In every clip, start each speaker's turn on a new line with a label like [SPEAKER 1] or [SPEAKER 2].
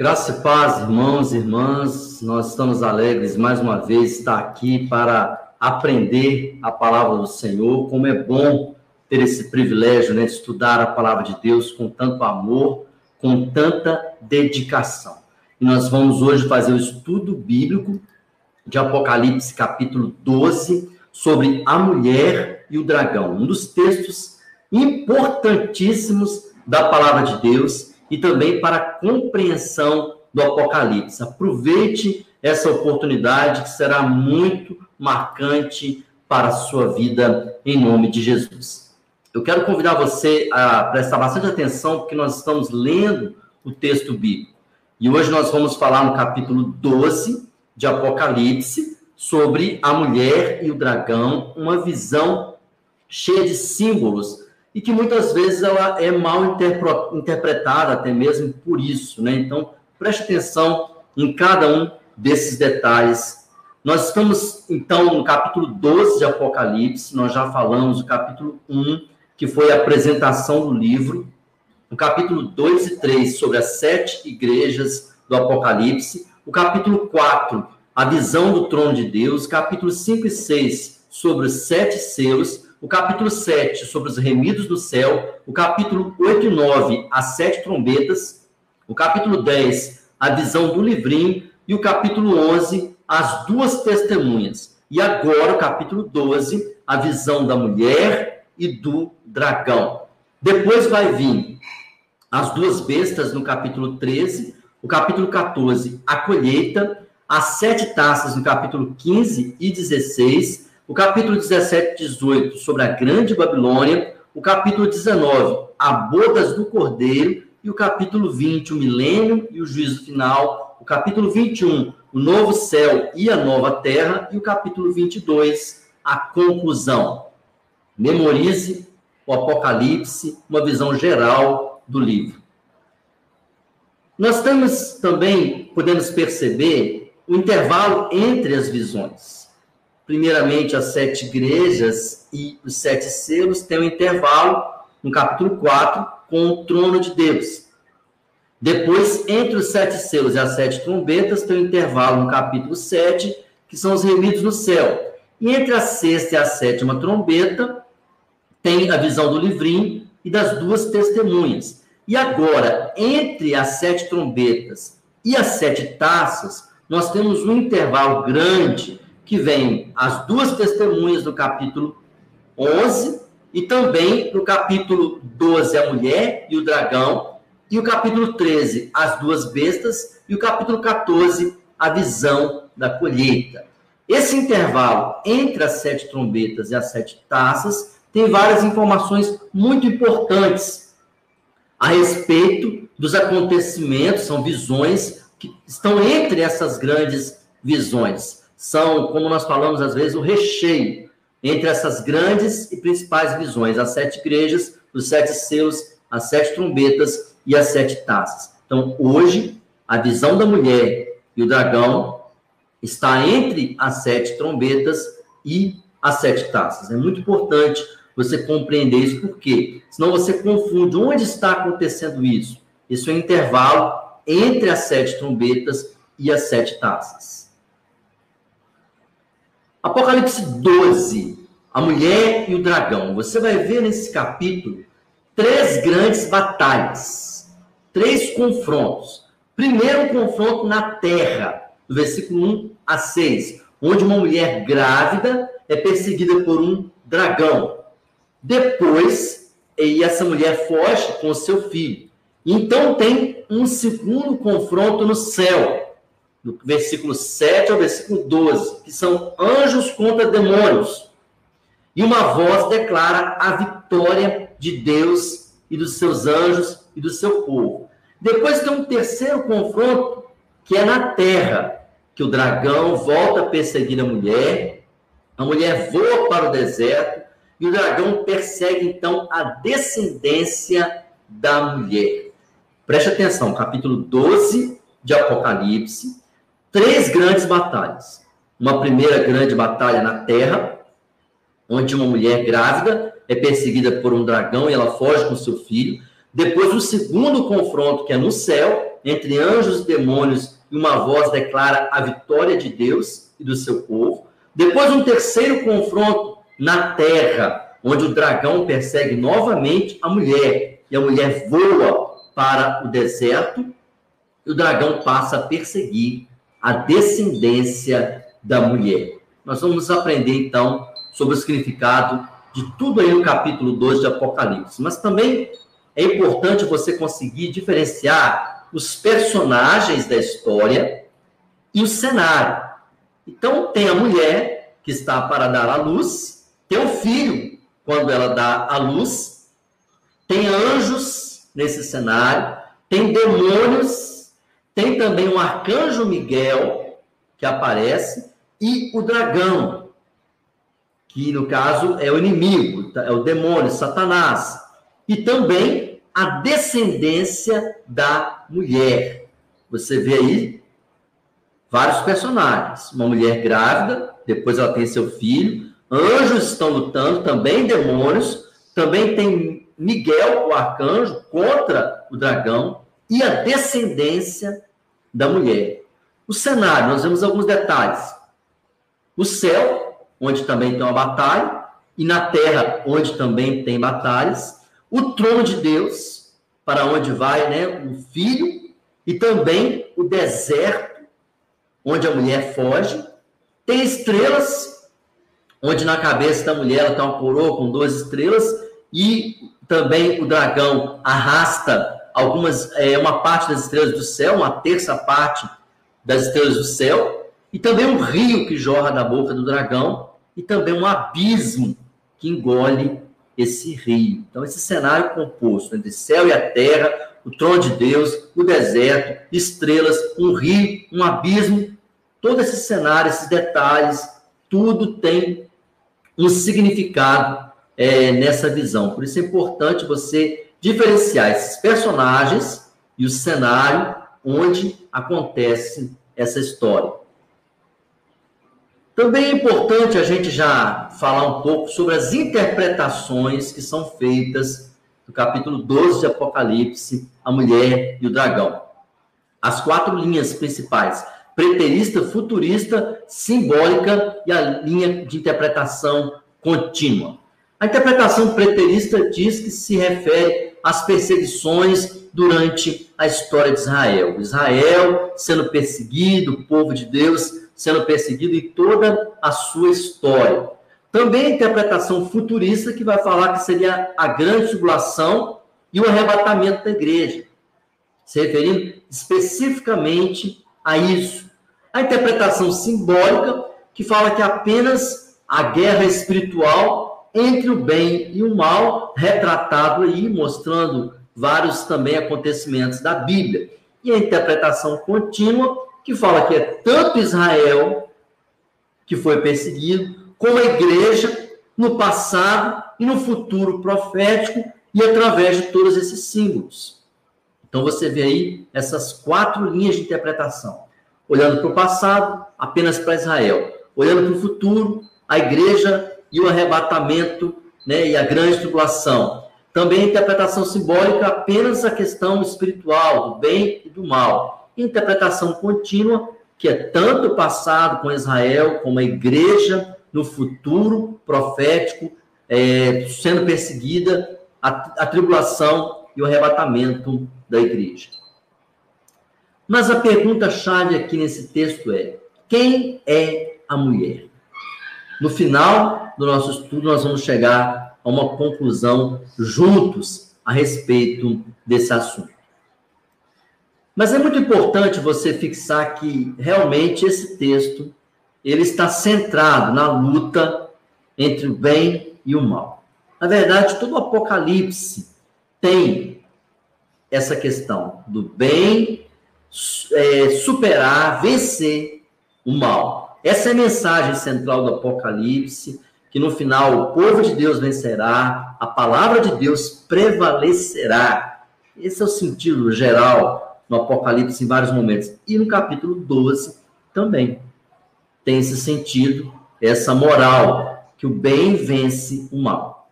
[SPEAKER 1] Graça e paz, irmãos e irmãs, nós estamos alegres mais uma vez estar aqui para aprender a palavra do Senhor. Como é bom ter esse privilégio, de estudar a palavra de Deus com tanto amor, com tanta dedicação. E nós vamos hoje fazer o estudo bíblico de Apocalipse, capítulo 12, sobre a mulher e o dragão. Um dos textos importantíssimos da palavra de Deus e também para a compreensão do Apocalipse. Aproveite essa oportunidade que será muito marcante para a sua vida, em nome de Jesus. Eu quero convidar você a prestar bastante atenção, porque nós estamos lendo o texto bíblico. E hoje nós vamos falar no capítulo 12 de Apocalipse sobre a mulher e o dragão, uma visão cheia de símbolos, e que muitas vezes ela é mal interpretada, até mesmo por isso, Então, preste atenção em cada um desses detalhes. Nós estamos, então, no capítulo 12 de Apocalipse, nós já falamos do capítulo 1, que foi a apresentação do livro, o capítulo 2 e 3, sobre as 7 igrejas do Apocalipse, o capítulo 4, a visão do trono de Deus, capítulo 5 e 6, sobre os 7 selos, o capítulo 7, sobre os remidos do céu, o capítulo 8 e 9, as 7 trombetas, o capítulo 10, a visão do livrinho, e o capítulo 11, as 2 testemunhas. E agora, o capítulo 12, a visão da mulher e do dragão. Depois vai vir as 2 bestas no capítulo 13, o capítulo 14, a colheita, as 7 taças no capítulo 15 e 16, o capítulo 17 e 18, sobre a grande Babilônia, o capítulo 19, a bodas do Cordeiro, e o capítulo 20, o milênio e o juízo final, o capítulo 21, o novo céu e a nova terra, e o capítulo 22, a conclusão. Memorize o Apocalipse, uma visão geral do livro. Nós temos também, podemos perceber, o intervalo entre as visões. Primeiramente, as 7 igrejas e os 7 selos têm um intervalo no capítulo 4 com o trono de Deus. Depois, entre os 7 selos e as 7 trombetas, tem um intervalo no capítulo 7, que são os remidos no céu. E entre a 6ª e a 7ª trombeta, tem a visão do livrinho e das 2 testemunhas. E agora, entre as 7 trombetas e as 7 taças, nós temos um intervalo grande, que vem as 2 testemunhas do capítulo 11, e também no capítulo 12, a mulher e o dragão, e o capítulo 13, as 2 bestas, e o capítulo 14, a visão da colheita. Esse intervalo entre as 7 trombetas e as 7 taças tem várias informações muito importantes a respeito dos acontecimentos, são visões que estão entre essas grandes visões. São, como nós falamos às vezes, o recheio entre essas grandes e principais visões, as 7 igrejas, os 7 selos, as 7 trombetas e as 7 taças. Então, hoje, a visão da mulher e o dragão está entre as 7 trombetas e as 7 taças. É muito importante você compreender isso, porque senão você confunde onde está acontecendo isso. Isso é um intervalo entre as 7 trombetas e as 7 taças. Apocalipse 12, a mulher e o dragão. Você vai ver nesse capítulo 3 grandes batalhas, 3 confrontos. Primeiro, um confronto na terra, do versículo 1 a 6, onde uma mulher grávida é perseguida por um dragão. Depois, essa mulher foge com o seu filho. Então, tem um segundo confronto no céu, do versículo 7 ao versículo 12, que são anjos contra demônios. E uma voz declara a vitória de Deus e dos seus anjos e do seu povo. Depois tem um terceiro confronto, que é na terra, que o dragão volta a perseguir a mulher voa para o deserto, e o dragão persegue, então, a descendência da mulher. Preste atenção, capítulo 12 de Apocalipse, 3 grandes batalhas. Uma primeira grande batalha na terra, onde uma mulher grávida é perseguida por um dragão e ela foge com seu filho. Depois, o segundo confronto, que é no céu, entre anjos e demônios, e uma voz declara a vitória de Deus e do seu povo. Depois, um terceiro confronto na terra, onde o dragão persegue novamente a mulher, e a mulher voa para o deserto, e o dragão passa a perseguir a descendência da mulher. Nós vamos aprender, então, sobre o significado de tudo aí no capítulo 2 de Apocalipse. Mas também é importante você conseguir diferenciar os personagens da história e o cenário. Então, tem a mulher que está para dar à luz, tem o filho quando ela dá à luz, tem anjos nesse cenário, tem demônios, tem também o arcanjo Miguel que aparece e o dragão, que no caso é o inimigo, é o demônio, Satanás, e também a descendência da mulher. Você vê aí vários personagens, uma mulher grávida, depois ela tem seu filho, anjos estão lutando, também demônios, também tem Miguel, o arcanjo, contra o dragão, e a descendência da mulher. O cenário, nós vemos alguns detalhes. O céu, onde também tem uma batalha, e na terra, onde também tem batalhas. O trono de Deus, para onde vai, né, o filho, e também o deserto, onde a mulher foge. Tem estrelas, onde na cabeça da mulher ela tem uma coroa com 2 estrelas, e também o dragão arrasta uma parte das estrelas do céu, uma terça parte das estrelas do céu, e também um rio que jorra da boca do dragão, e também um abismo que engole esse rio. Então, esse cenário composto entre céu e a terra, o trono de Deus, o deserto, estrelas, um rio, um abismo, todo esse cenário, esses detalhes, tudo tem um significado nessa visão. Por isso é importante você diferenciar esses personagens e o cenário onde acontece essa história. Também é importante a gente já falar um pouco sobre as interpretações que são feitas no capítulo 12 de Apocalipse, a mulher e o dragão. As 4 linhas principais: preterista, futurista, simbólica e a linha de interpretação contínua. A interpretação preterista diz que se refere às perseguições durante a história de Israel. Israel sendo perseguido, o povo de Deus sendo perseguido em toda a sua história. Também a interpretação futurista, que vai falar que seria a grande tribulação e o arrebatamento da igreja, se referindo especificamente a isso. A interpretação simbólica, que fala que apenas a guerra espiritual entre o bem e o mal, retratado aí, mostrando vários também acontecimentos da Bíblia. E a interpretação contínua, que fala que é tanto Israel que foi perseguido, como a igreja no passado e no futuro profético e através de todos esses símbolos. Então você vê aí essas 4 linhas de interpretação. Olhando para o passado, apenas para Israel. Olhando para o futuro, a igreja e o arrebatamento, né, e a grande tribulação. Também a interpretação simbólica, apenas a questão espiritual, do bem e do mal. Interpretação contínua, que é tanto o passado com Israel, como a igreja no futuro profético, sendo perseguida, a tribulação e o arrebatamento da igreja. Mas a pergunta-chave aqui nesse texto é: quem é a mulher? No final do nosso estudo, nós vamos chegar a uma conclusão juntos a respeito desse assunto. Mas é muito importante você fixar que realmente esse texto ele está centrado na luta entre o bem e o mal. Na verdade, todo o Apocalipse tem essa questão do bem superar, vencer o mal. Essa é a mensagem central do Apocalipse, que no final o povo de Deus vencerá, a palavra de Deus prevalecerá. Esse é o sentido geral no Apocalipse em vários momentos. E no capítulo 12 também tem esse sentido, essa moral, que o bem vence o mal.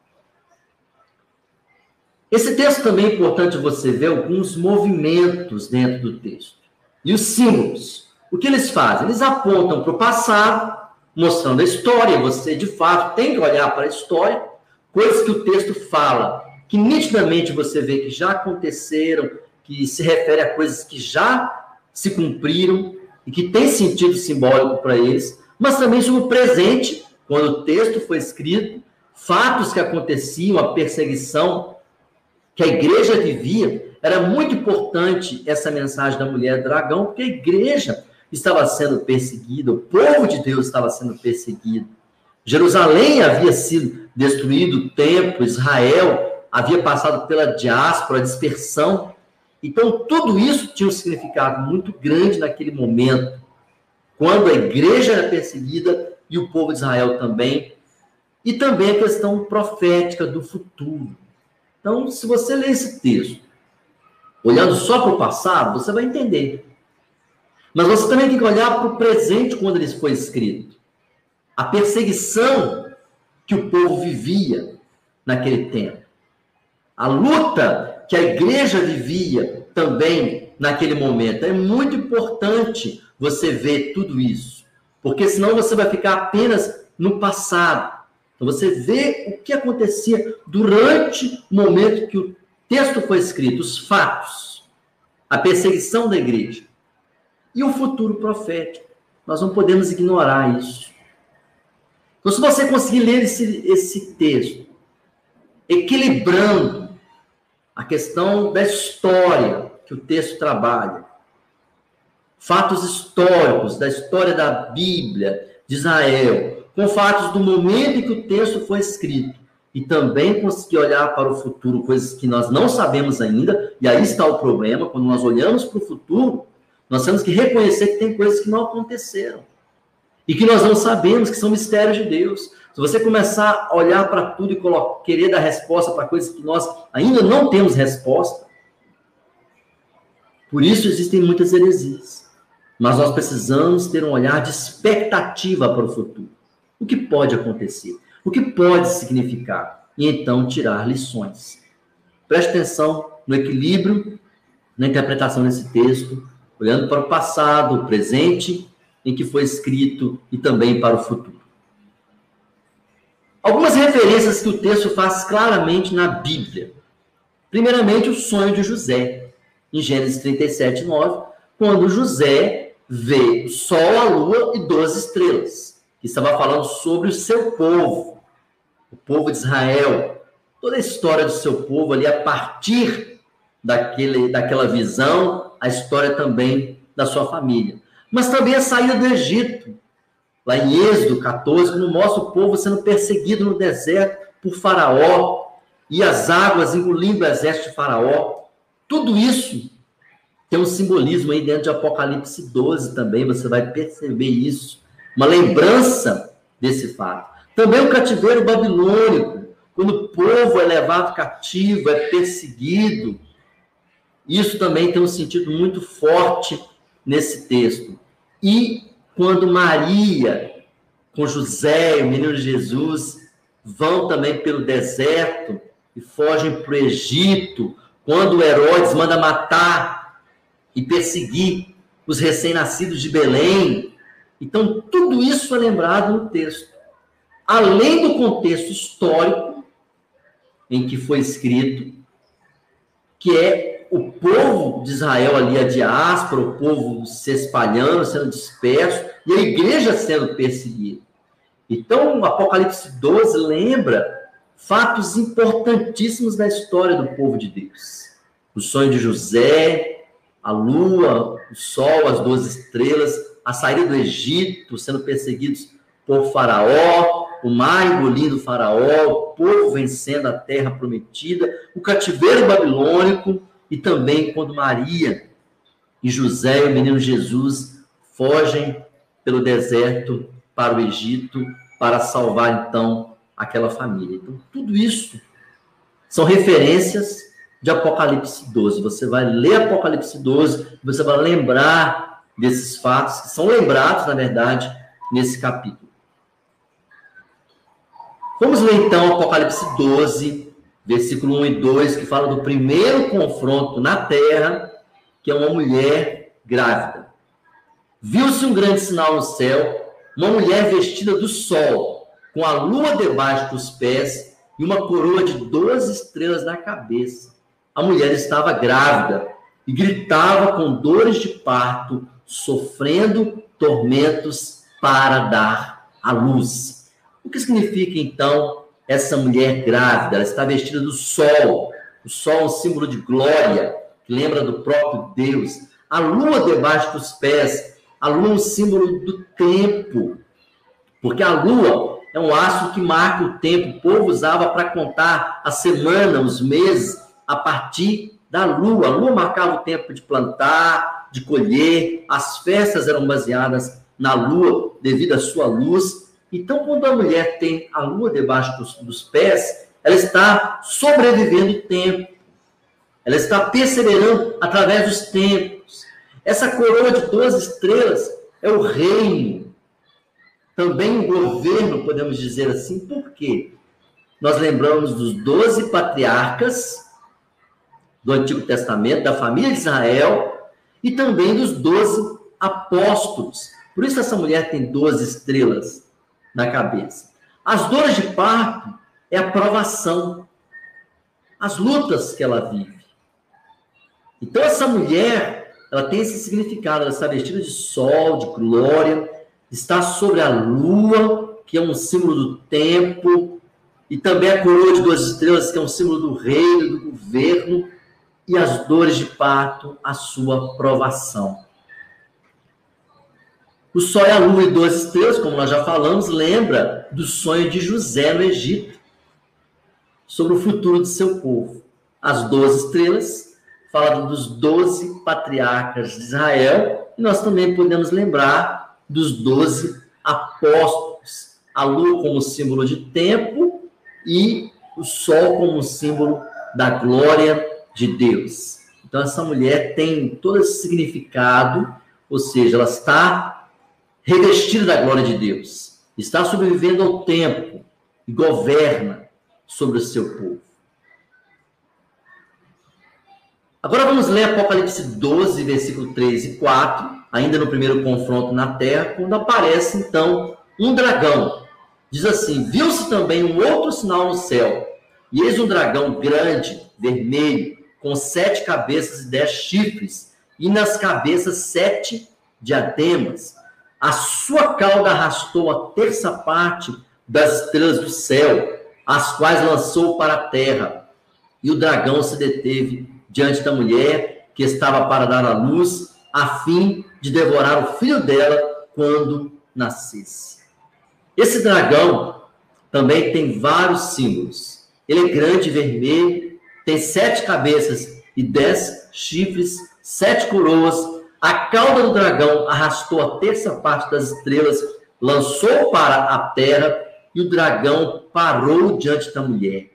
[SPEAKER 1] Esse texto também é importante você ver alguns movimentos dentro do texto. E os símbolos. O que eles fazem? Eles apontam para o passado, mostrando a história. Você, de fato, tem que olhar para a história. Coisas que o texto fala, que nitidamente você vê que já aconteceram, que se refere a coisas que já se cumpriram e que tem sentido simbólico para eles. Mas também sobre o presente, quando o texto foi escrito, fatos que aconteciam, a perseguição que a igreja vivia. Era muito importante essa mensagem da mulher dragão, porque a igreja estava sendo perseguida, o povo de Deus estava sendo perseguido. Jerusalém havia sido destruído, o templo, Israel havia passado pela diáspora, a dispersão. Então, tudo isso tinha um significado muito grande naquele momento, quando a igreja era perseguida e o povo de Israel também. E também a questão profética do futuro. Então, se você ler esse texto, olhando só para o passado, você vai entender. Mas você também tem que olhar para o presente quando ele foi escrito. A perseguição que o povo vivia naquele tempo. A luta que a igreja vivia também naquele momento. É muito importante você ver tudo isso. Porque senão você vai ficar apenas no passado. Então você vê o que acontecia durante o momento que o texto foi escrito, os fatos, a perseguição da igreja e o futuro profético. Nós não podemos ignorar isso. Então, se você conseguir ler esse texto, equilibrando a questão da história que o texto trabalha, fatos históricos da história da Bíblia, de Israel, com fatos do momento em que o texto foi escrito, e também conseguir olhar para o futuro, coisas que nós não sabemos ainda, e aí está o problema. Quando nós olhamos para o futuro, nós temos que reconhecer que tem coisas que não aconteceram, e que nós não sabemos, que são mistérios de Deus. Se você começar a olhar para tudo e querer dar resposta para coisas que nós ainda não temos resposta, por isso existem muitas heresias. Mas nós precisamos ter um olhar de expectativa para o futuro. O que pode acontecer? O que pode significar? E então tirar lições. Preste atenção no equilíbrio, na interpretação desse texto, olhando para o passado, o presente em que foi escrito e também para o futuro. Algumas referências que o texto faz claramente na Bíblia. Primeiramente, o sonho de José, em Gênesis 37, 9, quando José vê o sol, a lua e 12 estrelas, que estava falando sobre o seu povo, o povo de Israel, toda a história do seu povo ali, a partir daquela visão, a história também da sua família. Mas também a saída do Egito, lá em Êxodo 14, quando mostra o povo sendo perseguido no deserto por Faraó, e as águas engolindo o exército de Faraó. Tudo isso tem um simbolismo aí dentro de Apocalipse 12 também, você vai perceber isso. Uma lembrança desse fato. Também o cativeiro babilônico, quando o povo é levado cativo, é perseguido. Isso também tem um sentido muito forte nesse texto. E quando Maria, com José e o menino Jesus, vão também pelo deserto e fogem para o Egito, quando Herodes manda matar e perseguir os recém-nascidos de Belém. Então, tudo isso é lembrado no texto. Além do contexto histórico em que foi escrito, que é o povo de Israel ali, a diáspora, o povo se espalhando, sendo disperso, e a igreja sendo perseguida. Então, o Apocalipse 12 lembra fatos importantíssimos da história do povo de Deus. O sonho de José, a lua, o sol, as 12 estrelas, a saída do Egito, sendo perseguidos por Faraó, o mar engolindo o Faraó, o povo vencendo a terra prometida, o cativeiro babilônico, e também quando Maria e José e o menino Jesus fogem pelo deserto para o Egito, para salvar, então, aquela família. Então, tudo isso são referências de Apocalipse 12. Você vai ler Apocalipse 12, você vai lembrar desses fatos, que são lembrados, na verdade, nesse capítulo. Vamos ler, então, Apocalipse 12, versículo 1 e 2, que fala do primeiro confronto na terra, que é uma mulher grávida. Viu-se um grande sinal no céu, uma mulher vestida do sol, com a lua debaixo dos pés e uma coroa de 12 estrelas na cabeça. A mulher estava grávida e gritava com dores de parto, sofrendo tormentos para dar à luz. O que significa, então, essa mulher grávida? Ela está vestida do sol. O sol é um símbolo de glória, que lembra do próprio Deus. A lua debaixo dos pés. A lua é um símbolo do tempo, porque a lua é um astro que marca o tempo. O povo usava para contar a semana, os meses, a partir da lua. A lua marcava o tempo de plantar, de colher. As festas eram baseadas na lua, devido à sua luz. Então, quando a mulher tem a lua debaixo dos pés, ela está sobrevivendo o tempo. Ela está perseverando através dos tempos. Essa coroa de 12 estrelas é o reino. Também o governo, podemos dizer assim. Por quê? Nós lembramos dos 12 patriarcas do Antigo Testamento, da família de Israel, e também dos 12 apóstolos. Por isso essa mulher tem 12 estrelas na cabeça. As dores de parto é a provação, as lutas que ela vive. Então essa mulher, ela tem esse significado, ela está vestida de sol, de glória, está sobre a lua, que é um símbolo do tempo, e também a coroa de 12 estrelas, que é um símbolo do reino, do governo, e as dores de parto, a sua provação. O sol e a lua e 12 estrelas, como nós já falamos, lembra do sonho de José no Egito, sobre o futuro de seu povo. As 12 estrelas falam dos 12 patriarcas de Israel, e nós também podemos lembrar dos 12 apóstolos. A lua como símbolo de tempo e o sol como símbolo da glória de Deus. Então, essa mulher tem todo esse significado, ou seja, ela está revestida da glória de Deus, está sobrevivendo ao tempo e governa sobre o seu povo. Agora vamos ler Apocalipse 12, versículo 3 e 4, ainda no primeiro confronto na terra, quando aparece, então, um dragão. Diz assim: viu-se também um outro sinal no céu, e eis um dragão grande, vermelho, com 7 cabeças e 10 chifres, e nas cabeças 7 diademas. A sua cauda arrastou a terça parte das estrelas do céu, as quais lançou para a terra. E o dragão se deteve diante da mulher, que estava para dar à luz, a fim de devorar o filho dela quando nascesse. Esse dragão também tem vários símbolos. Ele é grande e vermelho, tem 7 cabeças e 10 chifres, 7 coroas. A cauda do dragão arrastou a terça parte das estrelas, lançou para a terra, e o dragão parou diante da mulher.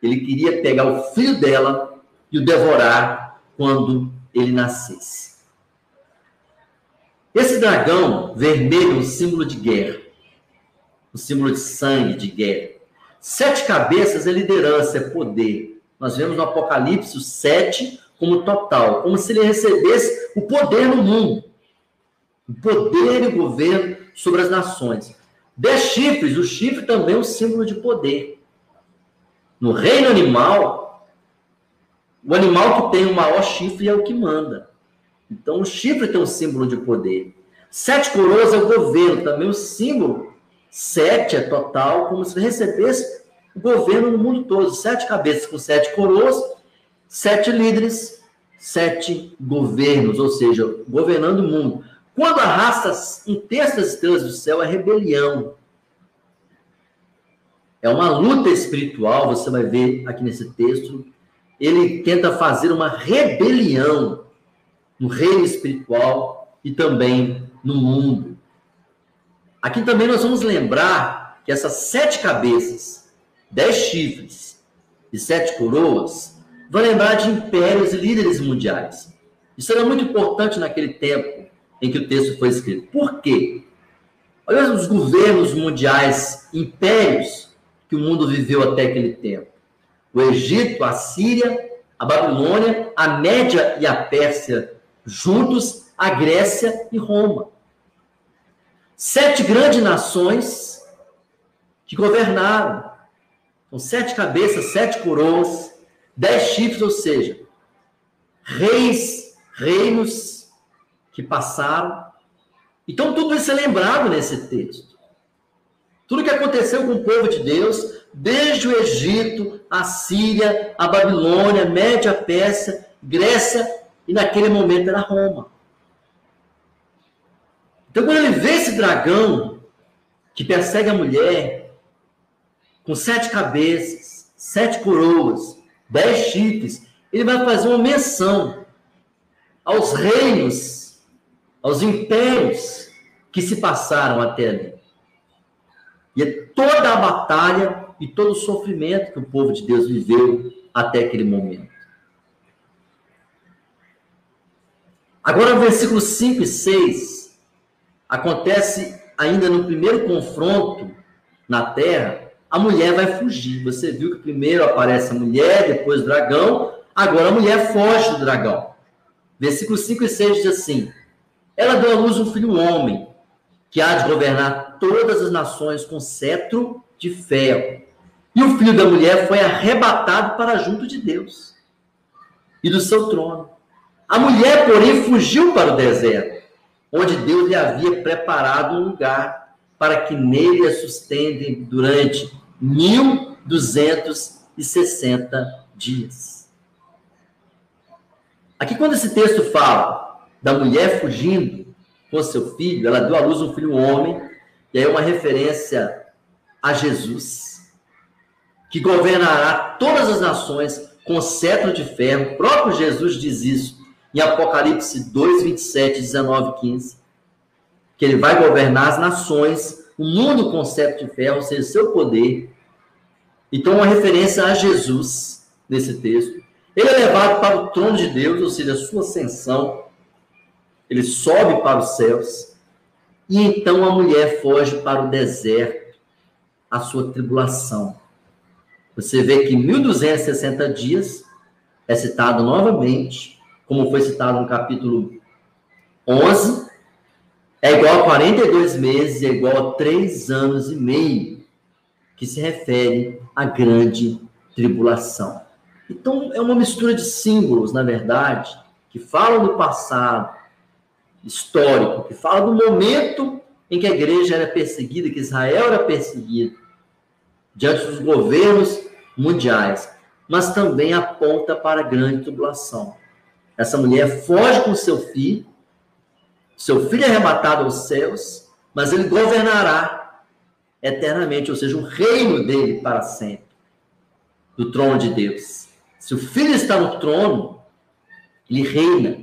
[SPEAKER 1] Ele queria pegar o filho dela e o devorar quando ele nascesse. Esse dragão vermelho é um símbolo de guerra, um símbolo de sangue, de guerra. 7 cabeças é liderança, é poder. Nós vemos no Apocalipse o 7 como total, como se ele recebesse o poder no mundo, o poder e o governo sobre as nações. 10 chifres, o chifre também é um símbolo de poder. No reino animal, o animal que tem o maior chifre é o que manda. Então, o chifre tem um símbolo de poder. 7 coroas é o governo, também o símbolo. 7 é total, como se recebesse o governo no mundo todo. 7 cabeças com 7 coroas, 7 líderes, 7 governos, ou seja, governando o mundo. Quando arrasta um terço das estrelas do céu, é rebelião. É uma luta espiritual, você vai ver aqui nesse texto. Ele tenta fazer uma rebelião no reino espiritual e também no mundo. Aqui também nós vamos lembrar que essas 7 cabeças, 10 chifres e 7 coroas, vão lembrar de impérios e líderes mundiais. Isso era muito importante naquele tempo em que o texto foi escrito. Por quê? Olha os governos mundiais, impérios que o mundo viveu até aquele tempo. O Egito, a Síria, a Babilônia, a Média e a Pérsia juntos, a Grécia e Roma. 7 grandes nações que governaram. Com 7 cabeças, 7 coroas, 10 chifres, ou seja, reinos que passaram. Então, tudo isso é lembrado nesse texto. Tudo que aconteceu com o povo de Deus, desde o Egito, a Síria, a Babilônia, a Média, a Pérsia, Grécia, e naquele momento era Roma. Então, quando ele vê esse dragão que persegue a mulher, com 7 cabeças, 7 coroas, 10 chifres, ele vai fazer uma menção aos reinos, aos impérios que se passaram até ali. E é toda a batalha e todo o sofrimento que o povo de Deus viveu até aquele momento. Agora, no versículos 5 e 6, acontece ainda no primeiro confronto na terra, a mulher vai fugir. Você viu que primeiro aparece a mulher, depois o dragão, agora a mulher foge do dragão. Versículos 5 e 6 diz assim: ela deu à luz um filho homem, que há de governar todas as nações com cetro de ferro. E o filho da mulher foi arrebatado para junto de Deus e do seu trono. A mulher, porém, fugiu para o deserto, onde Deus lhe havia preparado um lugar para que nele a sustentem durante 1260 dias. Aqui, quando esse texto fala da mulher fugindo com seu filho, ela deu à luz um filho homem, e aí uma referência a Jesus, que governará todas as nações com cetro de ferro. O próprio Jesus diz isso em Apocalipse 2, 27, 19, 15, que ele vai governar as nações, o mundo com cetro de ferro, ou seja, seu poder. Então, uma referência a Jesus nesse texto. Ele é levado para o trono de Deus, ou seja, a sua ascensão. Ele sobe para os céus. E então a mulher foge para o deserto, a sua tribulação. Você vê que 1260 dias é citado novamente, como foi citado no capítulo 11, é igual a 42 meses, é igual a 3 anos e meio, que se refere à grande tribulação. Então, é uma mistura de símbolos, na verdade, que falam do passado histórico, que fala do momento em que a igreja era perseguida, que Israel era perseguido, diante dos governos mundiais, mas também aponta para a grande tribulação. Essa mulher foge com seu filho é arrebatado aos céus, mas ele governará eternamente, ou seja, o reino dele para sempre, do trono de Deus. Se o filho está no trono, ele reina.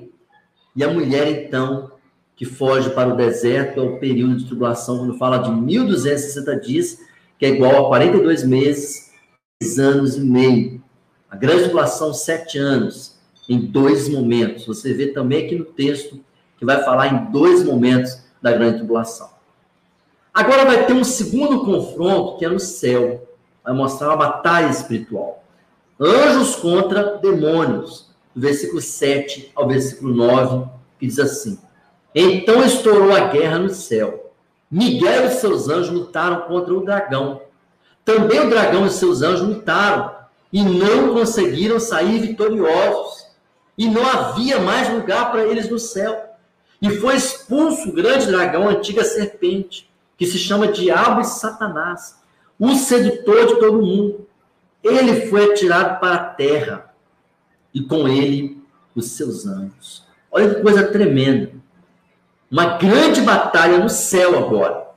[SPEAKER 1] E a mulher, então, que foge para o deserto, é o período de tribulação, quando fala de 1260 dias, que é igual a 42 meses, 3 anos e meio. A grande tribulação, 7 anos, em 2 momentos. Você vê também aqui no texto que vai falar em 2 momentos da grande tribulação. Agora vai ter um segundo confronto, que é no céu. Vai mostrar uma batalha espiritual. Anjos contra demônios. Do versículo 7 ao versículo 9, que diz assim: então estourou a guerra no céu. Miguel e seus anjos lutaram contra o dragão. Também o dragão e seus anjos lutaram e não conseguiram sair vitoriosos. E não havia mais lugar para eles no céu. E foi expulso o grande dragão, a antiga serpente, que se chama Diabo e Satanás, o sedutor de todo mundo. Ele foi atirado para a terra, e com ele os seus anjos. Olha que coisa tremenda. Uma grande batalha no céu agora.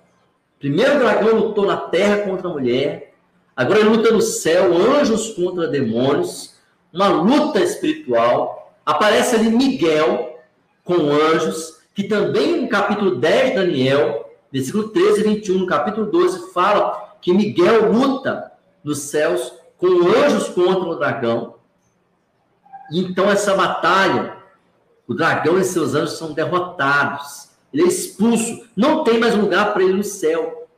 [SPEAKER 1] Primeiro o dragão lutou na terra contra a mulher, agora ele luta no céu, anjos contra demônios, uma luta espiritual. Aparece ali Miguel com anjos, que também no capítulo 10 de Daniel, versículo 13 e 21, no capítulo 12, fala que Miguel luta nos céus com anjos contra o dragão. E então essa batalha, o dragão e seus anjos são derrotados. Ele é expulso, não tem mais lugar para ele no céu.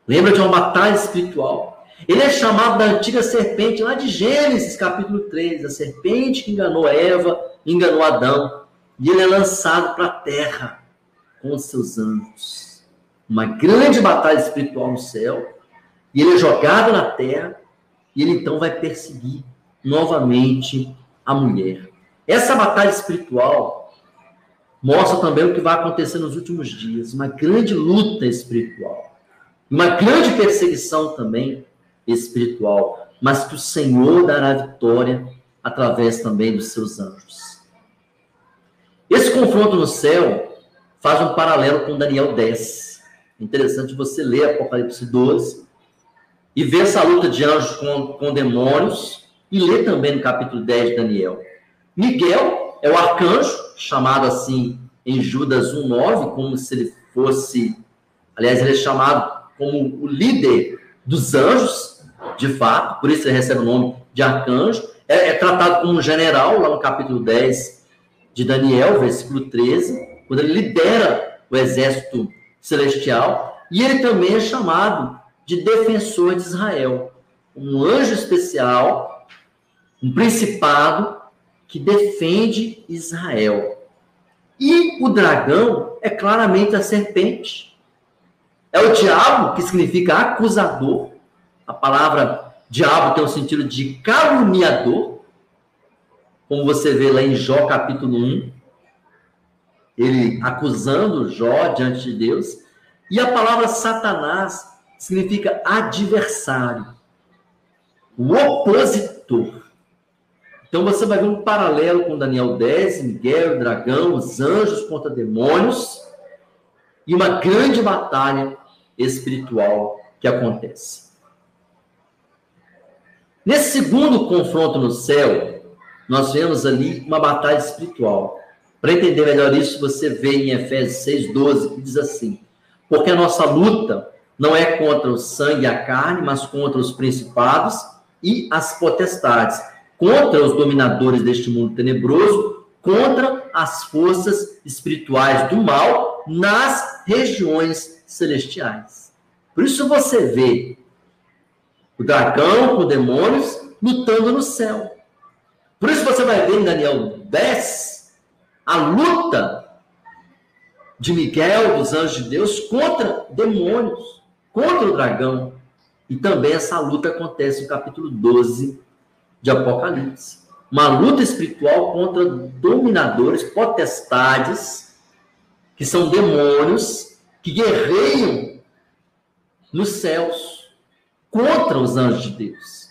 [SPEAKER 1] Lembra de uma batalha espiritual. Ele é chamado da antiga serpente, lá de Gênesis, capítulo 3, a serpente que enganou Eva, enganou Adão. E ele é lançado para a terra com os seus anjos. Uma grande batalha espiritual no céu. E ele é jogado na terra. E ele então vai perseguir novamente a mulher. Essa batalha espiritual mostra também o que vai acontecer nos últimos dias. Uma grande luta espiritual. Uma grande perseguição também espiritual. Mas que o Senhor dará vitória através também dos seus anjos. Esse confronto no céu faz um paralelo com Daniel 10. É interessante você ler Apocalipse 12 e ver essa luta de anjos com demônios e ler também no capítulo 10 de Daniel. Miguel é o arcanjo, chamado assim em Judas 1:9, como se ele fosse... Aliás, ele é chamado como o líder dos anjos, de fato, por isso ele recebe o nome de arcanjo. É tratado como um general, lá no capítulo 10 de Daniel, versículo 13, quando ele lidera o exército celestial. E ele também é chamado de defensor de Israel, um anjo especial, um principado que defende Israel. E o dragão é claramente a serpente. É o diabo, que significa acusador. A palavra diabo tem o sentido de caluniador, como você vê lá em Jó capítulo 1, ele acusando Jó diante de Deus. E a palavra Satanás significa adversário, o opositor. Então você vai ver um paralelo com Daniel 10, Miguel, o dragão, os anjos contra demônios, e uma grande batalha espiritual que acontece. Nesse segundo confronto no céu, nós vemos ali uma batalha espiritual. Para entender melhor isso, você vê em Efésios 6:12, que diz assim: porque a nossa luta não é contra o sangue e a carne, mas contra os principados e as potestades, contra os dominadores deste mundo tenebroso, contra as forças espirituais do mal nas regiões celestiais. Por isso você vê o dragão com demônios lutando no céu. Por isso você vai ver em Daniel 10 a luta de Miguel, dos anjos de Deus, contra demônios, contra o dragão. E também essa luta acontece no capítulo 12 de Apocalipse. Uma luta espiritual contra dominadores, potestades, que são demônios, que guerreiam nos céus contra os anjos de Deus.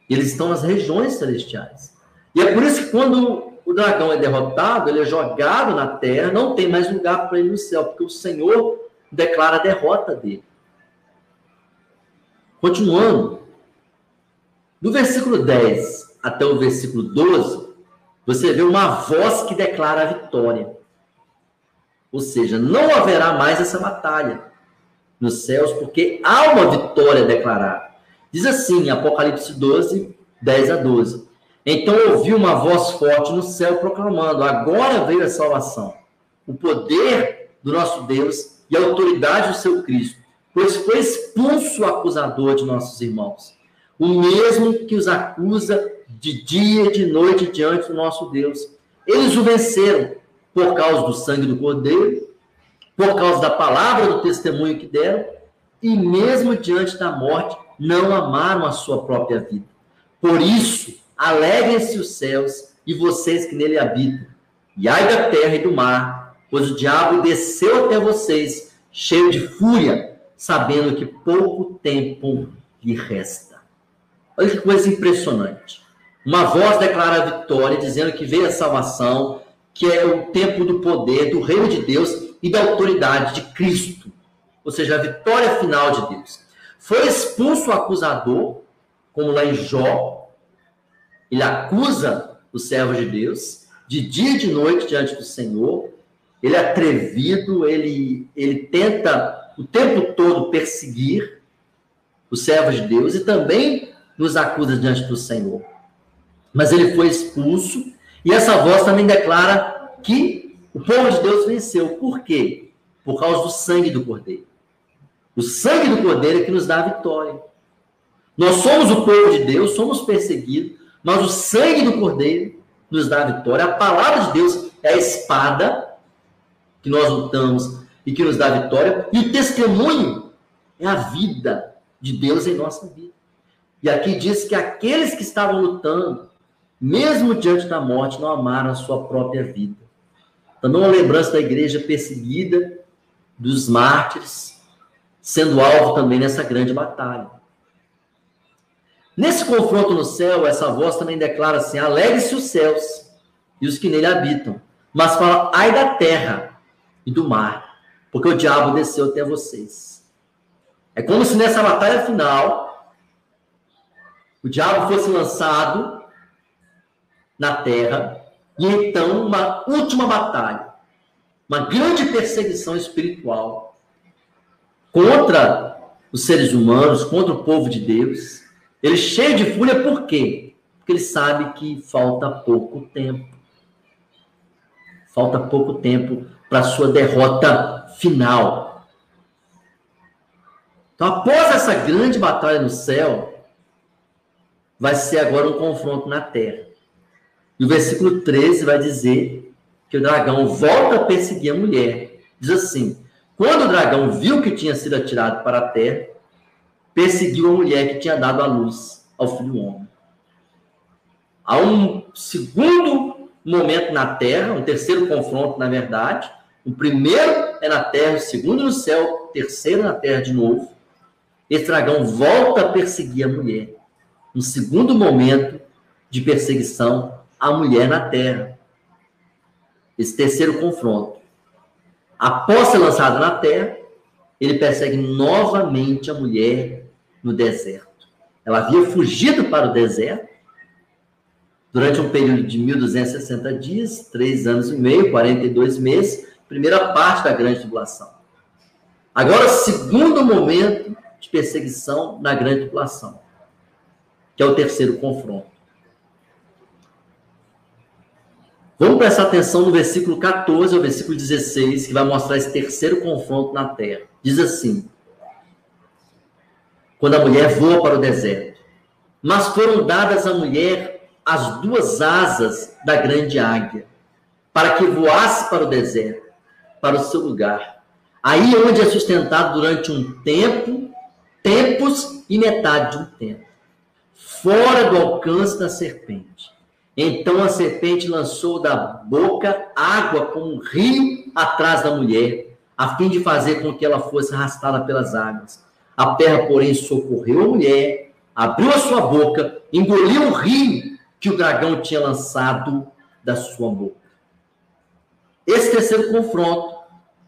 [SPEAKER 1] Eles estão nas regiões celestiais. E é por isso que quando o dragão é derrotado, ele é jogado na terra, não tem mais lugar para ele no céu, porque o Senhor declara a derrota dele. Continuando, do versículo 10 até o versículo 12, você vê uma voz que declara a vitória. Ou seja, não haverá mais essa batalha nos céus, porque há uma vitória declarada. Diz assim, Apocalipse 12, 10-12. Então ouvi uma voz forte no céu proclamando: agora veio a salvação, o poder do nosso Deus e a autoridade do seu Cristo, pois foi expulso o acusador de nossos irmãos, o mesmo que os acusa de dia e de noite diante do nosso Deus. Eles o venceram por causa do sangue do Cordeiro, por causa da palavra do testemunho que deram, e mesmo diante da morte, não amaram a sua própria vida. Por isso, alegrem-se os céus e vocês que nele habitam. E ai da terra e do mar, pois o diabo desceu até vocês, cheio de fúria, sabendo que pouco tempo lhe resta. Olha que coisa impressionante. Uma voz declara a vitória, dizendo que veio a salvação, que é o tempo do poder, do reino de Deus e da autoridade de Cristo. Ou seja, a vitória final de Deus. Foi expulso o acusador, como lá em Jó. Ele acusa os servos de Deus, de dia e de noite diante do Senhor. Ele é atrevido, ele tenta o tempo todo perseguir os servos de Deus e também nos acusa diante do Senhor. Mas ele foi expulso, e essa voz também declara que o povo de Deus venceu. Por quê? Por causa do sangue do Cordeiro. O sangue do Cordeiro é que nos dá a vitória. Nós somos o povo de Deus, somos perseguidos, mas o sangue do Cordeiro nos dá a vitória. A palavra de Deus é a espada que nós lutamos e que nos dá a vitória. E o testemunho é a vida de Deus em nossa vida. E aqui diz que aqueles que estavam lutando, mesmo diante da morte, não amaram a sua própria vida. Também uma lembrança da igreja perseguida, dos mártires, sendo alvo também nessa grande batalha. Nesse confronto no céu, essa voz também declara assim: alegre-se os céus e os que nele habitam. Mas fala, ai da terra e do mar, porque o diabo desceu até vocês. É como se nessa batalha final, o diabo fosse lançado na terra, e então uma última batalha, uma grande perseguição espiritual contra os seres humanos, contra o povo de Deus. Ele cheio de fúria, por quê? Porque ele sabe que falta pouco tempo. Falta pouco tempo para a sua derrota final. Então, após essa grande batalha no céu, vai ser agora um confronto na terra. E o versículo 13 vai dizer que o dragão volta a perseguir a mulher. Diz assim: quando o dragão viu que tinha sido atirado para a terra, perseguiu a mulher que tinha dado à luz ao filho homem. Há um segundo momento na terra, um terceiro confronto, na verdade. O primeiro é na terra, o segundo no céu, o terceiro na terra de novo. Esse dragão volta a perseguir a mulher. Um segundo momento de perseguição à mulher na terra. Esse terceiro confronto. Após ser lançado na terra, ele persegue novamente a mulher no deserto. Ela havia fugido para o deserto durante um período de 1.260 dias, 3 anos e meio, 42 meses, primeira parte da grande tribulação. Agora, segundo momento de perseguição na grande tribulação, que é o terceiro confronto. Vamos prestar atenção no versículo 14 ao versículo 16, que vai mostrar esse terceiro confronto na terra. Diz assim: quando a mulher voa para o deserto, mas foram dadas à mulher as 2 asas da grande águia, para que voasse para o deserto, para o seu lugar. Aí onde é sustentado durante um tempo, tempos e metade de um tempo, fora do alcance da serpente. Então a serpente lançou da boca água como um rio atrás da mulher, a fim de fazer com que ela fosse arrastada pelas águas. A terra, porém, socorreu a mulher, abriu a sua boca, engoliu o rio que o dragão tinha lançado da sua boca. Esse terceiro confronto,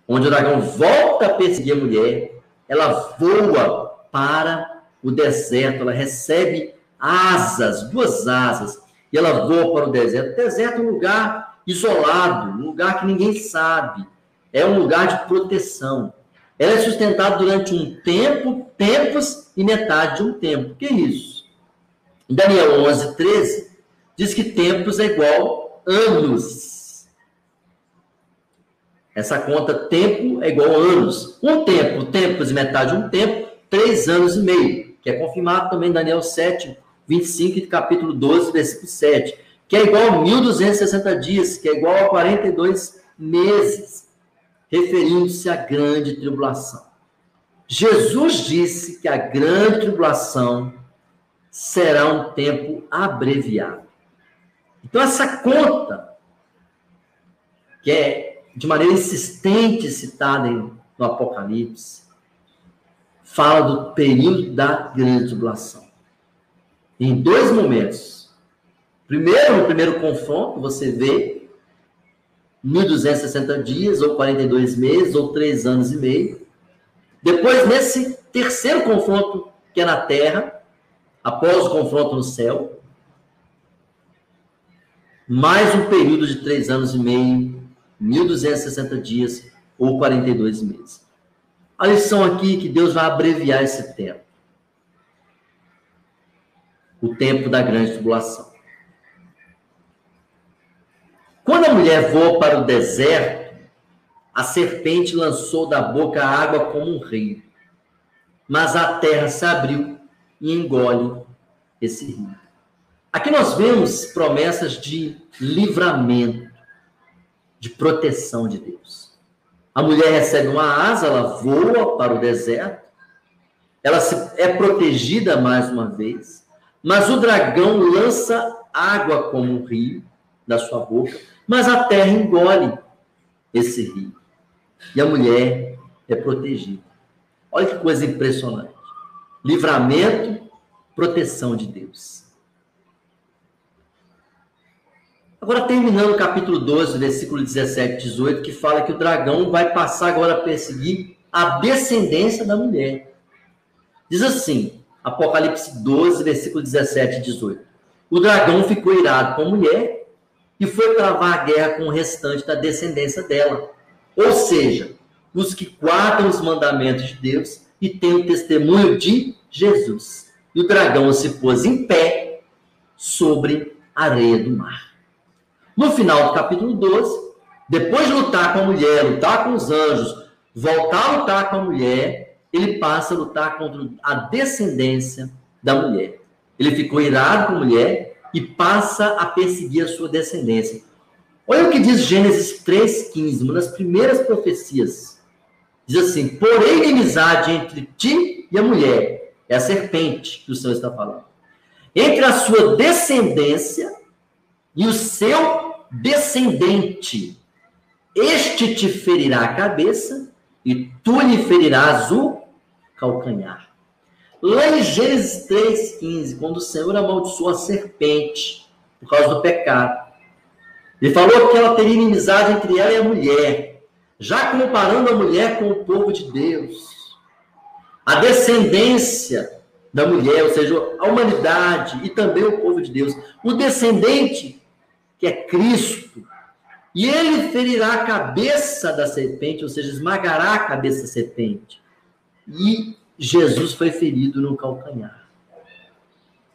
[SPEAKER 1] onde o dragão volta a perseguir a mulher, ela voa para o deserto, ela recebe asas, 2 asas, e ela voa para o deserto. O deserto é um lugar isolado, um lugar que ninguém sabe. É um lugar de proteção. Ela é sustentada durante um tempo, tempos e metade de um tempo. O que é isso? Em Daniel 11, 13, diz que tempos é igual anos. Essa conta tempo é igual a anos. Um tempo, tempos e metade de um tempo, 3 anos e meio. Que é confirmado também em Daniel 7, 25 e capítulo 12, versículo 7, que é igual a 1.260 dias, que é igual a 42 meses, referindo-se à grande tribulação. Jesus disse que a grande tribulação será um tempo abreviado. Então, essa conta, que é de maneira insistente citada no Apocalipse, fala do período da grande tribulação. Em 2 momentos. Primeiro, no primeiro confronto, você vê 1.260 dias, ou 42 meses, ou 3 anos e meio. Depois, nesse terceiro confronto, que é na terra, após o confronto no céu, mais um período de 3 anos e meio, 1.260 dias, ou 42 meses. A lição aqui é que Deus vai abreviar esse tempo. O tempo da grande tribulação. Quando a mulher voa para o deserto, a serpente lançou da boca a água como um rio. Mas a terra se abriu e engole esse rio. Aqui nós vemos promessas de livramento, de proteção de Deus. A mulher recebe uma asa, ela voa para o deserto, ela é protegida mais uma vez, mas o dragão lança água como um rio da sua boca, mas a terra engole esse rio. E a mulher é protegida. Olha que coisa impressionante. Livramento, proteção de Deus. Agora, terminando o capítulo 12, versículo 17 e 18, que fala que o dragão vai passar agora a perseguir a descendência da mulher. Diz assim, Apocalipse 12, versículo 17 e 18. O dragão ficou irado com a mulher e foi travar a guerra com o restante da descendência dela. Ou seja, os que guardam os mandamentos de Deus e têm o testemunho de Jesus. E o dragão se pôs em pé sobre a areia do mar. No final do capítulo 12, depois de lutar com a mulher, lutar com os anjos, voltar a lutar com a mulher, ele passa a lutar contra a descendência da mulher. Ele ficou irado com a mulher e passa a perseguir a sua descendência. Olha o que diz Gênesis 3,15, uma das primeiras profecias. Diz assim, porém inimizade entre ti e a mulher, é a serpente que o Senhor está falando, entre a sua descendência e o seu descendente, este te ferirá a cabeça e tu lhe ferirás o calcanhar. Lá em Gênesis 3,15, quando o Senhor amaldiçoou a serpente por causa do pecado, ele falou que ela teria inimizade entre ela e a mulher, já comparando a mulher com o povo de Deus. A descendência da mulher, ou seja, a humanidade e também o povo de Deus. O descendente, que é Cristo, e ele ferirá a cabeça da serpente, ou seja, esmagará a cabeça da serpente. E Jesus foi ferido no calcanhar.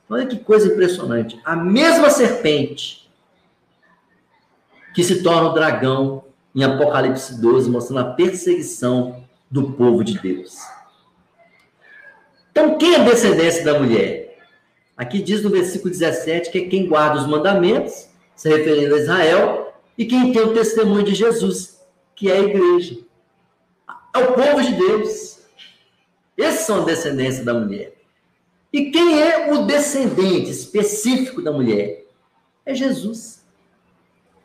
[SPEAKER 1] Olha que coisa impressionante. A mesma serpente que se torna o dragão em Apocalipse 12, mostrando a perseguição do povo de Deus. Então, quem é a descendência da mulher? Aqui diz no versículo 17 que é quem guarda os mandamentos, se referindo a Israel, e quem tem o testemunho de Jesus, que é a igreja. É o povo de Deus. Esses são a descendência da mulher. E quem é o descendente específico da mulher? É Jesus.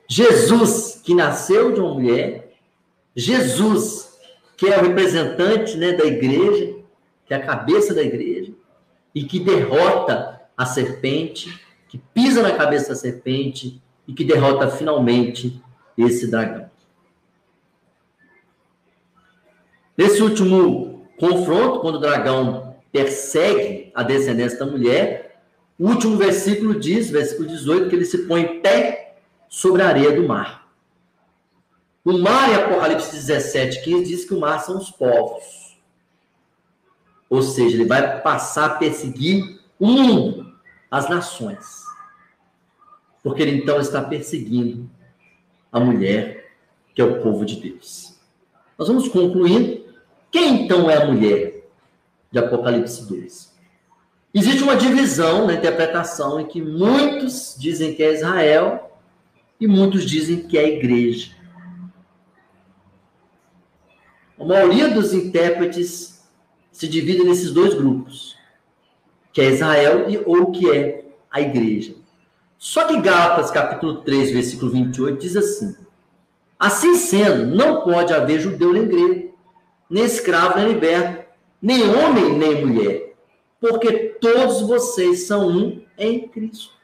[SPEAKER 1] Jesus, que nasceu de uma mulher. Jesus, que é o representante, né, da igreja, que é a cabeça da igreja, e que derrota a serpente, que pisa na cabeça da serpente, e que derrota finalmente esse dragão. Nesse último confronto, quando o dragão persegue a descendência da mulher, o último versículo diz, versículo 18, que ele se põe em pé sobre a areia do mar. O mar, em Apocalipse 17, 15, diz que o mar são os povos. Ou seja, ele vai passar a perseguir o mundo, as nações. Porque ele então está perseguindo a mulher, que é o povo de Deus. Nós vamos concluindo. Quem então é a mulher de Apocalipse 2? Existe uma divisão na interpretação em que muitos dizem que é Israel e muitos dizem que é a igreja. A maioria dos intérpretes se divide nesses dois grupos, que é Israel ou que é a igreja. Só que Gálatas, capítulo 3, versículo 28, diz assim, assim sendo, não pode haver judeu nem grego, nem escravo nem liberto, nem homem nem mulher, porque todos vocês são um em Cristo.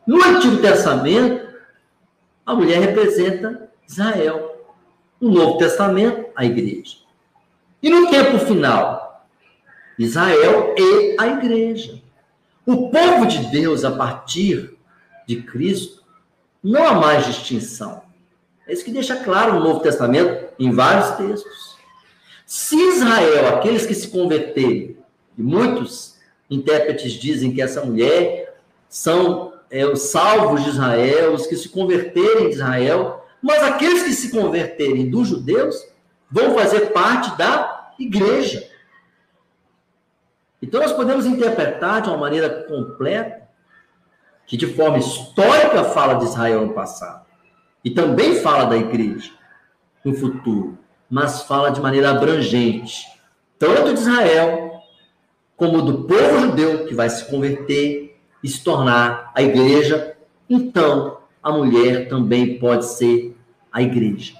[SPEAKER 1] No Antigo Testamento, a mulher representa Israel. No Novo Testamento, a igreja. E no tempo final, Israel e a igreja. O povo de Deus, a partir de Cristo, não há mais distinção. É isso que deixa claro no Novo Testamento, em vários textos. Se Israel, aqueles que se converterem, e muitos intérpretes dizem que essa mulher são os salvos de Israel, os que se converterem de Israel, mas aqueles que se converterem dos judeus vão fazer parte da igreja. Então, nós podemos interpretar de uma maneira completa, que de forma histórica fala de Israel no passado, e também fala da igreja no futuro, mas fala de maneira abrangente, tanto de Israel, como do povo judeu que vai se converter e se tornar a igreja. Então, a mulher também pode ser a igreja.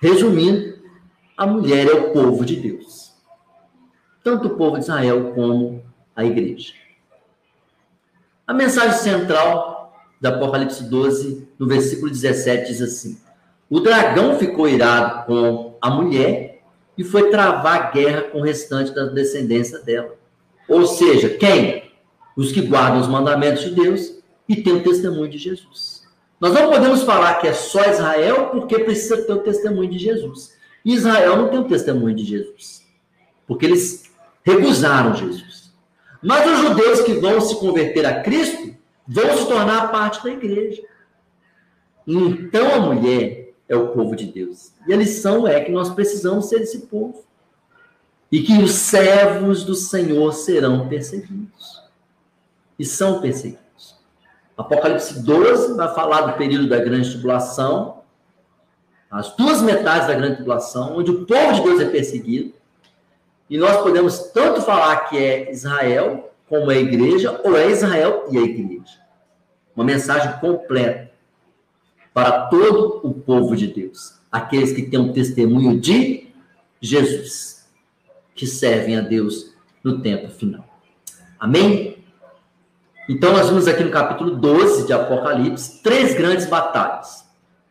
[SPEAKER 1] Resumindo, a mulher é o povo de Deus. Tanto o povo de Israel como a igreja. A mensagem central do Apocalipse 12, no versículo 17, diz assim: o dragão ficou irado com a mulher e foi travar guerra com o restante da descendência dela. Ou seja, quem? Os que guardam os mandamentos de Deus e têm o testemunho de Jesus. Nós não podemos falar que é só Israel, porque precisa ter o testemunho de Jesus. E Israel não tem o testemunho de Jesus, porque eles recusaram Jesus. Mas os judeus que vão se converter a Cristo vão se tornar parte da igreja. Então a mulher é o povo de Deus. E a lição é que nós precisamos ser esse povo. E que os servos do Senhor serão perseguidos. E são perseguidos. Apocalipse 12 vai falar do período da grande tribulação, as duas metades da grande tribulação, onde o povo de Deus é perseguido. E nós podemos tanto falar que é Israel, como é a igreja, ou é Israel e a igreja. Uma mensagem completa para todo o povo de Deus. Aqueles que têm um testemunho de Jesus, que servem a Deus no tempo final. Amém? Então, nós vimos aqui no capítulo 12 de Apocalipse, 3 grandes batalhas.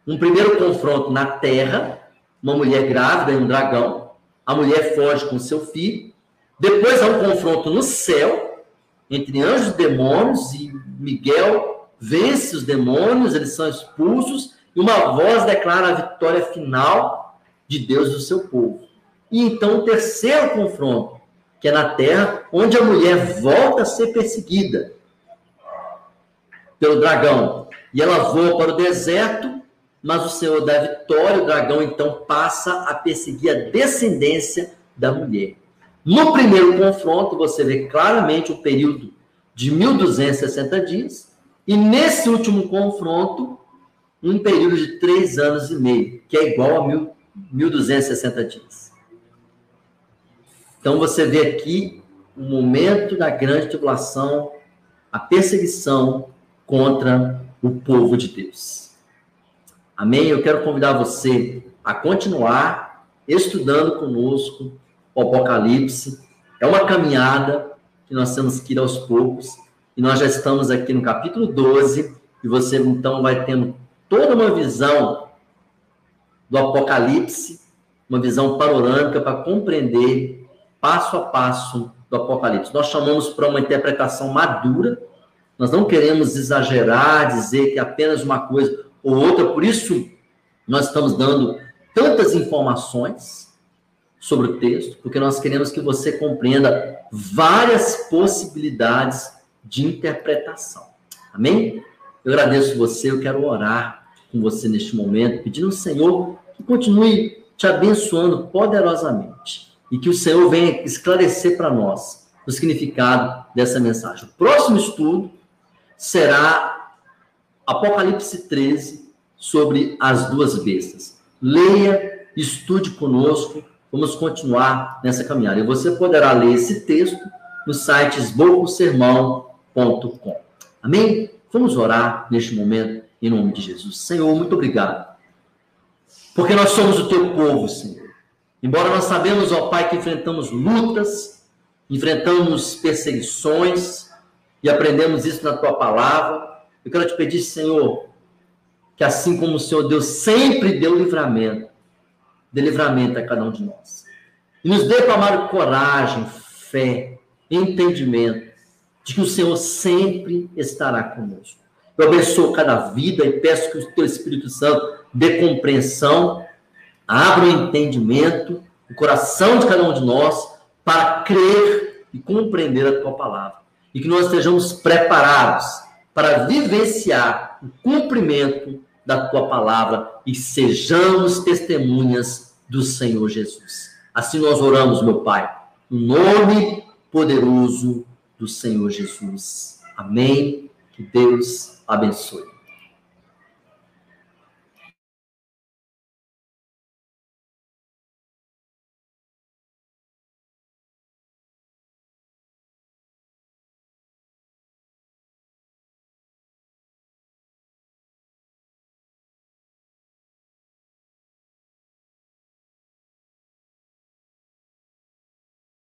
[SPEAKER 1] Um primeiro confronto na terra, uma mulher grávida e um dragão. A mulher foge com seu filho. Depois há um confronto no céu, entre anjos e demônios, e Miguel vence os demônios, eles são expulsos, e uma voz declara a vitória final de Deus do seu povo. E então o terceiro confronto, que é na terra, onde a mulher volta a ser perseguida pelo dragão. E ela voa para o deserto, mas o Senhor dá vitória, o dragão então passa a perseguir a descendência da mulher. No primeiro confronto, você vê claramente o período de 1260 dias, e nesse último confronto, um período de 3 anos e meio, que é igual a 1260 dias. Então você vê aqui o momento da grande tribulação, a perseguição contra o povo de Deus. Amém? Eu quero convidar você a continuar estudando conosco o Apocalipse. É uma caminhada que nós temos que ir aos poucos, e nós já estamos aqui no capítulo 12, e você então vai tendo toda uma visão do Apocalipse, uma visão panorâmica para compreender passo a passo do Apocalipse. Nós chamamos para uma interpretação madura. Nós não queremos exagerar, dizer que é apenas uma coisa ou outra, por isso nós estamos dando tantas informações sobre o texto, porque nós queremos que você compreenda várias possibilidades de interpretação. Amém? Eu agradeço você, eu quero orar com você neste momento, pedindo ao Senhor que continue te abençoando poderosamente e que o Senhor venha esclarecer para nós o significado dessa mensagem. O próximo estudo será Apocalipse 13, sobre as 2 bestas. Leia, estude conosco, vamos continuar nessa caminhada. E você poderá ler esse texto no site esbocosermão.com. Amém? Vamos orar neste momento, em nome de Jesus. Senhor, muito obrigado, porque nós somos o teu povo, Senhor. Embora nós sabemos, ó Pai, que enfrentamos lutas, enfrentamos perseguições, e aprendemos isso na tua palavra, eu quero te pedir, Senhor, que assim como o Senhor Deus sempre deu livramento, dê livramento a cada um de nós. E nos dê, Amado, coragem, fé, entendimento, de que o Senhor sempre estará conosco. Eu abençoo cada vida e peço que o teu Espírito Santo dê compreensão, abra o entendimento, o coração de cada um de nós, para crer e compreender a tua palavra. E que nós estejamos preparados para vivenciar o cumprimento da tua palavra e sejamos testemunhas do Senhor Jesus. Assim nós oramos, meu Pai, no nome poderoso do Senhor Jesus. Amém. Que Deus abençoe.